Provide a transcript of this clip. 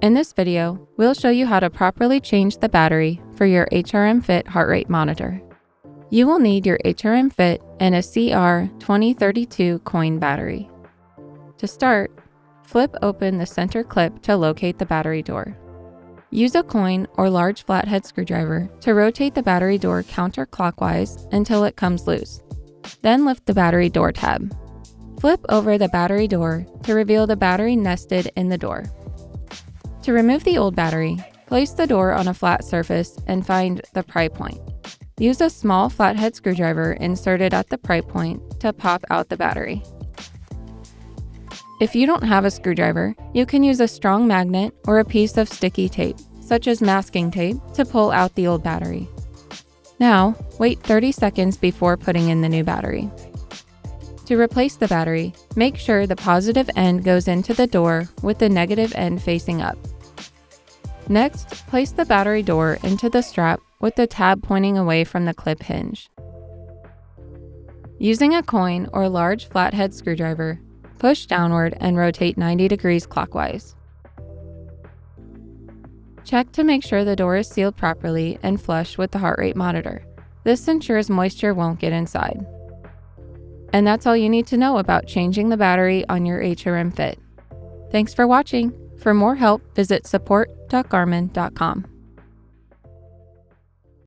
In this video, we'll show you how to properly change the battery for your HRM-Fit heart rate monitor. You will need your HRM-Fit and a CR2032 coin battery. To start, flip open the center clip to locate the battery door. Use a coin or large flathead screwdriver to rotate the battery door counterclockwise until it comes loose. Then lift the battery door tab. Flip over the battery door to reveal the battery nested in the door. To remove the old battery, place the door on a flat surface and find the pry point. Use a small flathead screwdriver inserted at the pry point to pop out the battery. If you don't have a screwdriver, you can use a strong magnet or a piece of sticky tape, such as masking tape, to pull out the old battery. Now, wait 30 seconds before putting in the new battery. To replace the battery, make sure the positive end goes into the door with the negative end facing up. Next, place the battery door into the strap with the tab pointing away from the clip hinge. Using a coin or large flathead screwdriver, push downward and rotate 90 degrees clockwise. Check to make sure the door is sealed properly and flush with the heart rate monitor. This ensures moisture won't get inside. And that's all you need to know about changing the battery on your HRM-Fit. Thanks for watching. For more help, visit support.garmin.com.